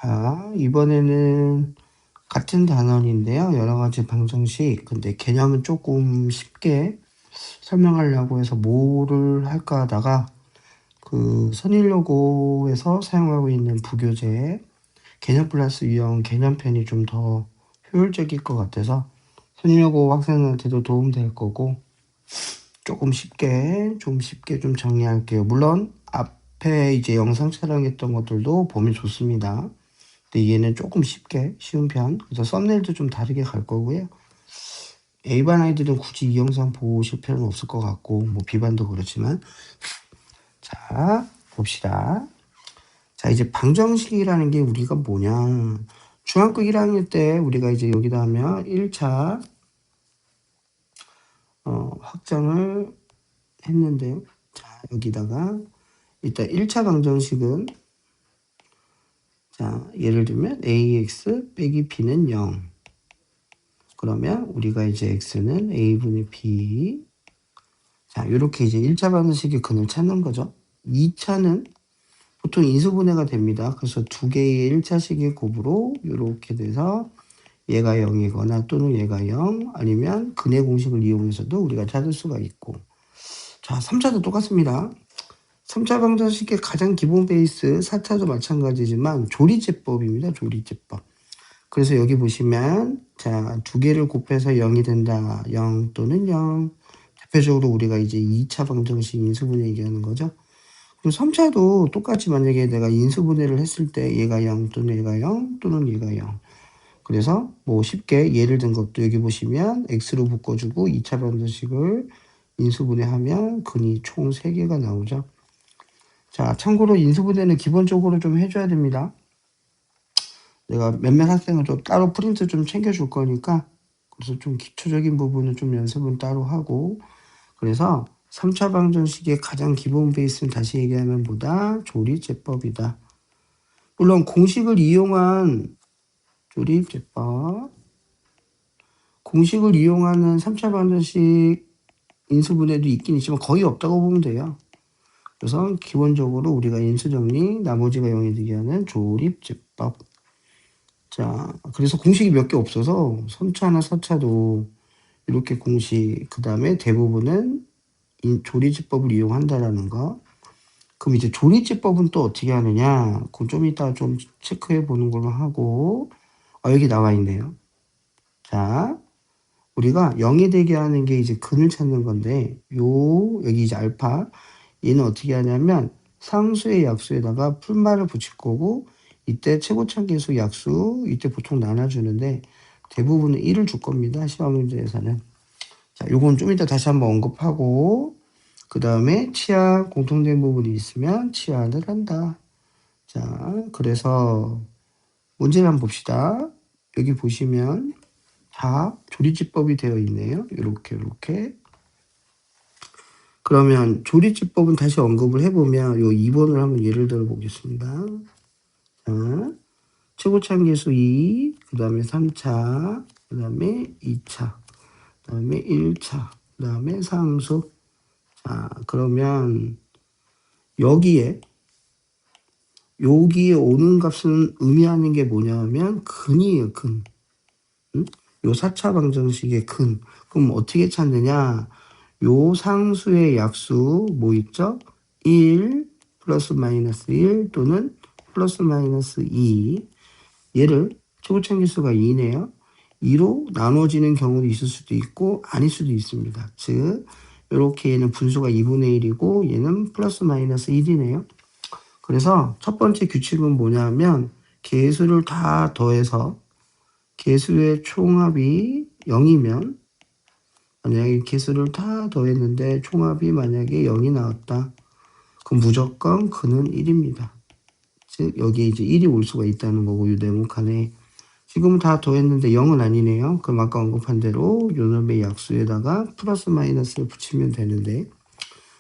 자, 이번에는 같은 단원인데요. 여러 가지 방정식. 근데 개념은 조금 쉽게 설명하려고 해서 뭐를 할까 하다가 그 선일여고에서 사용하고 있는 부교재 개념 플러스 유형 개념편이 좀 더 효율적일 것 같아서 선일여고 학생한테도 도움될 거고 조금 쉽게 좀 정리할게요. 물론 앞에 이제 영상 촬영했던 것들도 보면 좋습니다. 근데 얘는 조금 쉬운 편. 그래서 썸네일도 좀 다르게 갈 거고요. A반 아이들은 굳이 이 영상 보실 필요는 없을 것 같고, 뭐 B반도 그렇지만. 자, 봅시다. 자, 이제 방정식이라는 게 우리가 뭐냐. 중학교 1학년 때 우리가 이제 여기다 하면 1차 확장을 했는데요. 자, 여기다가 일단 1차 방정식은 자, 예를 들면 ax 빼기 b는 0. 그러면 우리가 이제 x는 a분의 b. 자, 이렇게 이제 1차 방정식의 근을 찾는 거죠. 2차는 보통 인수분해가 됩니다. 그래서 두 개의 1차식의 곱으로 이렇게 돼서 얘가 0이거나 또는 얘가 0 아니면 근의 공식을 이용해서도 우리가 찾을 수가 있고. 자, 3차도 똑같습니다. 3차 방정식의 가장 기본 베이스 4차도 마찬가지지만 조리제법입니다. 조리제법. 그래서 여기 보시면 자, 두 개를 곱해서 0이 된다. 0 또는 0. 대표적으로 우리가 이제 2차 방정식 인수분해 얘기하는 거죠. 그리고 3차도 똑같이 만약에 내가 인수분해를 했을 때 얘가 0 또는 얘가 0 또는 얘가 0. 그래서 뭐 쉽게 예를 든 것도 여기 보시면 x로 묶어주고 2차 방정식을 인수분해하면 근이 총 3개가 나오죠. 자, 참고로 인수분해는 기본적으로 좀 해줘야 됩니다. 내가 몇몇 학생을 좀 따로 프린트 좀 챙겨줄 거니까 그래서 좀 기초적인 부분은 좀 연습은 따로 하고 그래서 3차 방정식의 가장 기본 베이스는 다시 얘기하면 뭐다? 조립제법이다. 물론 공식을 이용한 조립제법 공식을 이용하는 3차 방정식 인수분해도 있긴 있지만 거의 없다고 보면 돼요. 그래서 기본적으로 우리가 인수정리 나머지가 0이 되게 하는 조립제법. 자, 그래서 공식이 몇 개 없어서 3차나 4차도 이렇게 공식, 그 다음에 대부분은 조리지법을 이용한다라는 거. 그럼 이제 조리지법은 또 어떻게 하느냐? 그건 좀 이따 좀 체크해 보는 걸로 하고, 여기 나와 있네요. 자, 우리가 0이 되게 하는 게 이제 근을 찾는 건데, 여기 이제 알파, 얘는 어떻게 하냐면, 상수의 약수에다가 풀말을 붙일 거고, 이때 최고차계수 약수, 이때 보통 나눠주는데, 대부분은 1을 줄 겁니다. 시험 문제에서는. 자, 요건 좀 이따 다시 한번 언급하고, 그 다음에 치아 공통된 부분이 있으면 치아를 한다. 자, 그래서 문제를 한번 봅시다. 여기 보시면 다 조리지법이 되어 있네요. 이렇게. 그러면 조리지법은 다시 언급을 해보면 요 2번을 한번 예를 들어 보겠습니다. 자, 최고차계수 2, 그 다음에 3차, 그 다음에 2차, 그 다음에 1차, 그 다음에 상수. 자, 그러면 여기에 오는 값은 의미하는 게 뭐냐면 근이에요, 근. 응? 요 4차 방정식의 근. 그럼 어떻게 찾느냐? 요 상수의 약수 뭐 있죠? 1 플러스 마이너스 1 또는 플러스 마이너스 2. 얘를 최고차계수가 2네요. 2로 나눠지는 경우도 있을 수도 있고 아닐 수도 있습니다. 즉 이렇게 얘는 분수가 2분의 1이고 얘는 플러스 마이너스 1이네요. 그래서 첫 번째 규칙은 뭐냐면 개수를 다 더해서 개수의 총합이 0이면 만약에 개수를 다 더했는데 총합이 만약에 0이 나왔다. 그럼 무조건 근은 1입니다. 즉 여기에 이제 1이 올 수가 있다는 거고 이 네모칸에 지금은 다 더했는데 0은 아니네요. 그럼 아까 언급한 대로 요놈의 약수에다가 플러스 마이너스를 붙이면 되는데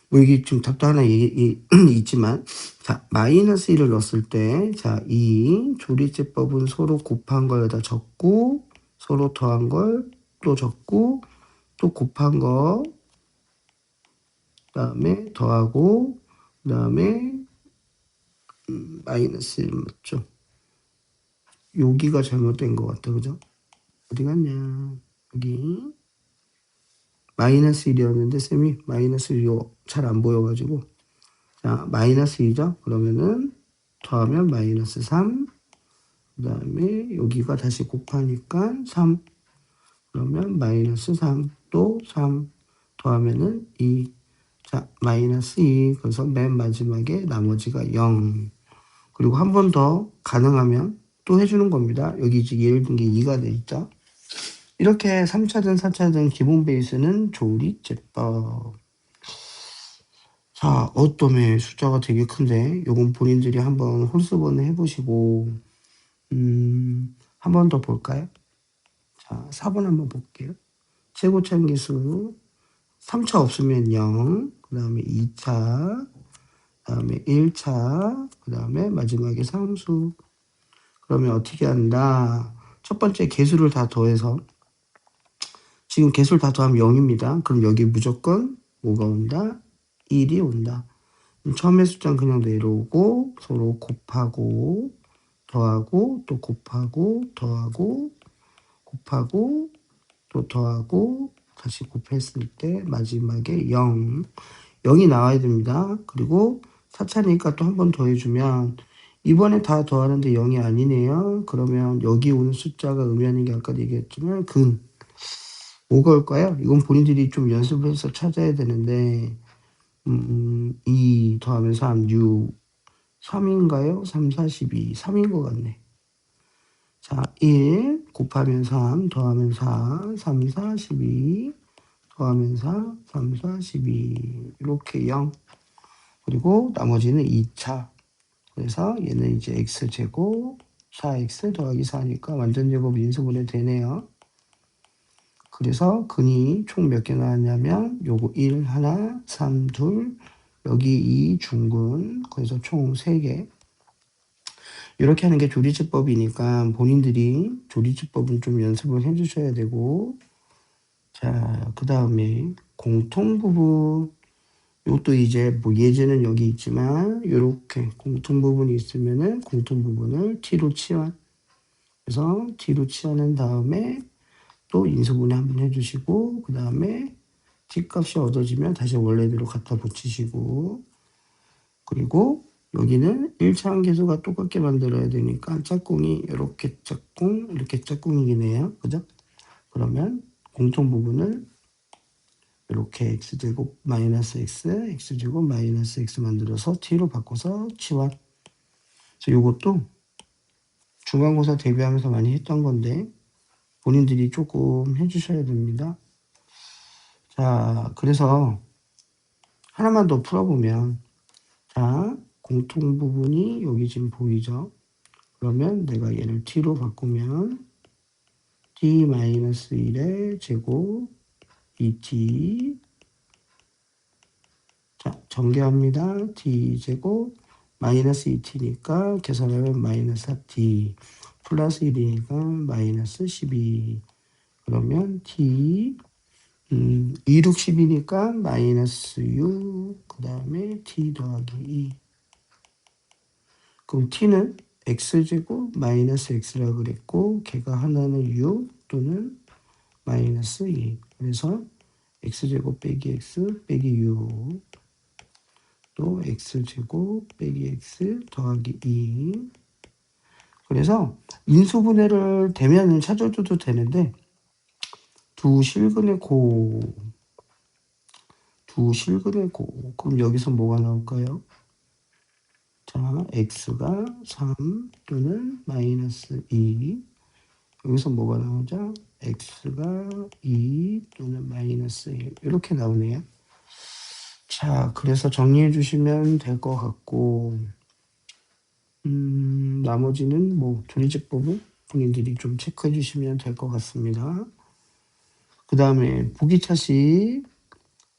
뭐 여기 좀 답도 하나 있지만 자 마이너스 1을 넣었을 때 자 이 조리제법은 서로 곱한 거에다 적고 서로 더한 걸 또 적고 또 곱한 거 그다음에 더하고 그다음에 마이너스 1 맞죠? 여기가 잘못된 것 같다. 그죠? 어디 갔냐? 여기. 마이너스 1이었는데 쌤이 마이너스 1 잘 안 보여가지고. 자, 마이너스 2죠? 그러면은 더하면 마이너스 3. 그 다음에 여기가 다시 곱하니까 3. 그러면 마이너스 3. 또 3. 더하면은 2. 자, 마이너스 2. 그래서 맨 마지막에 나머지가 0. 그리고 한 번 더 가능하면 또 해주는 겁니다. 여기 이제 예를 든 게 2가 돼 있죠. 이렇게 3차든 4차든 기본 베이스는 조리제법. 자, 어떠면 숫자가 되게 큰데 요건 본인들이 한번 홀수번을 해보시고 한 번 더 볼까요? 자, 4번 한번 볼게요. 최고차기수 3차 없으면 0, 그 다음에 2차, 그 다음에 1차, 그 다음에 마지막에 상수. 그러면 어떻게 한다? 첫 번째 개수를 다 더해서 지금 개수를 다 더하면 0입니다. 그럼 여기 무조건 뭐가 온다? 1이 온다. 처음에 숫자는 그냥 내려오고 서로 곱하고 더하고 또 곱하고 더하고 곱하고 또 더하고 다시 곱했을 때 마지막에 0. 0이 나와야 됩니다. 그리고 4차니까 또 한 번 더해주면 이번에 다 더하는데 0이 아니네요. 그러면 여기 오는 숫자가 의미하는 게 아까도 얘기했지만 근. 뭐가 올까요? 이건 본인들이 좀 연습을 해서 찾아야 되는데 2 더하면 3, 6, 3인가요? 3, 4, 12, 3인 것 같네. 자, 1 곱하면 3, 더하면 4, 3, 4, 12, 더하면 4, 3, 4, 12 이렇게 0. 그리고 나머지는 2차. 그래서 얘는 이제 x제곱 4x 더하기 4니까 완전제곱 인수분해 되네요. 그래서 근이 총 몇 개 나왔냐면 요거 1, 하나, 3, 둘, 여기 2 중근, 그래서 총 3개. 이렇게 하는 게 조리제법이니까 본인들이 조리제법은 좀 연습을 해주셔야 되고, 자, 그 다음에 공통부분. 이것도 이제 뭐 예제는 여기 있지만 이렇게 공통부분이 있으면은 공통부분을 t로 치환. 그래서 t로 치환한 다음에 또 인수분해 한번 해주시고 그 다음에 t값이 얻어지면 다시 원래대로 갖다 붙이시고 그리고 여기는 1차 함계수가 똑같게 만들어야 되니까 짝꿍이 이렇게 짝꿍 이렇게 짝꿍이네요. 그죠? 그러면 공통부분을 이렇게 x제곱 마이너스 x, x제곱 마이너스 x 만들어서 t로 바꿔서 치환. 그래서 이것도 중간고사 대비하면서 많이 했던 건데 본인들이 조금 해주셔야 됩니다. 자, 그래서 하나만 더 풀어보면 자, 공통부분이 여기 지금 보이죠? 그러면 내가 얘를 t로 바꾸면 t-1의 제곱 2t 자, 전개합니다. t제곱 마이너스 2t니까 계산하면 마이너스 4t 플러스 1이니까 마이너스 12 그러면 t 2, 6, 10이니까 마이너스 6 그 다음에 t 더하기 2 그럼 t는 x제곱 마이너스 x라고 그랬고 걔가 하나는 6 또는 마이너스 2 그래서 x제곱 빼기 x 빼기 6 또 x제곱 빼기 x 더하기 2 그래서 인수분해를 되면 찾아줘도 되는데 두 실근의 고 그럼 여기서 뭐가 나올까요? 자, x가 3 또는 마이너스 2 여기서 뭐가 나오죠? x가 2 또는 마이너스 1 이렇게 나오네요. 자, 그래서 정리해 주시면 될 것 같고 나머지는 뭐 조리제법은 본인들이 좀 체크해 주시면 될 것 같습니다. 그 다음에 보기차식.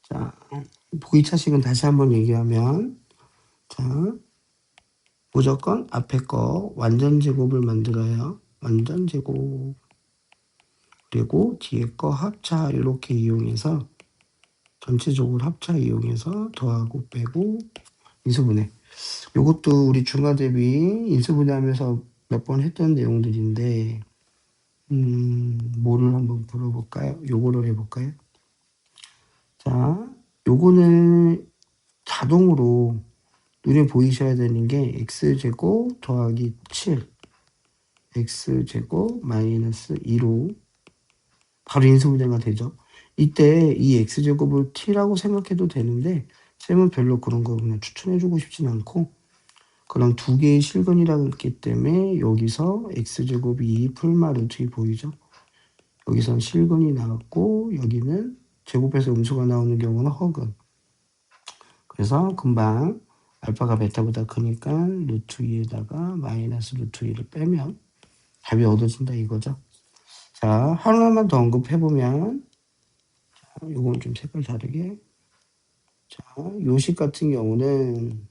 자, 보기차식은 다시 한번 얘기하면 자, 무조건 앞에 거 완전 제곱을 만들어요. 완전 제곱. 그리고 뒤에 거 합차 이렇게 이용해서 전체적으로 합차 이용해서 더하고 빼고 인수분해. 요것도 우리 중화 대비 인수분해 하면서 몇 번 했던 내용들인데 뭐를 한번 풀어볼까요? 요거를 해볼까요? 자, 요거는 자동으로 눈에 보이셔야 되는 게 x제곱 더하기 7 x제곱 마이너스 2로 바로 인수분해가 되죠. 이때 이 x제곱을 t라고 생각해도 되는데 쌤은 별로 그런 거 그냥 추천해주고 싶진 않고, 그럼 두 개의 실근이라고 했기 때문에 여기서 x제곱이 풀마 루트 2 보이죠? 여기선 실근이 나왔고 여기는 제곱해서 음수가 나오는 경우는 허근. 그래서 금방 알파가 베타보다 크니까 루트 2에다가 마이너스 루트 2를 빼면 답이 얻어진다 이거죠. 자, 하나만 더 언급해보면, 이건 좀 색깔 다르게. 자, 요식 같은 경우는,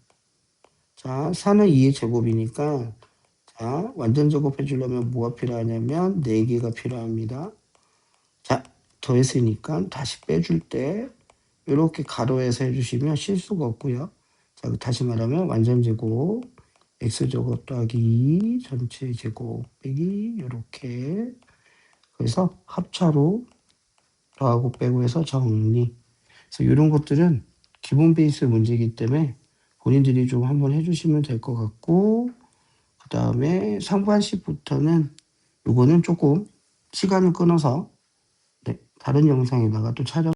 자, 4는 2의 제곱이니까, 자, 완전 제곱해 주려면 뭐가 필요하냐면 4개가 필요합니다. 자, 더했으니까 다시 빼줄 때 이렇게 가로해서 해주시면 실수가 없고요. 자, 다시 말하면 완전 제곱 x제곱 더하기 2 전체 제곱 빼기 이렇게, 그래서 합차로 더하고 빼고 해서 정리. 그래서 이런 것들은 기본 베이스 문제이기 때문에 본인들이 좀 한번 해주시면 될 것 같고, 그 다음에 상반식부터는 요거는 조금 시간을 끊어서 다른 영상에다가 또 촬영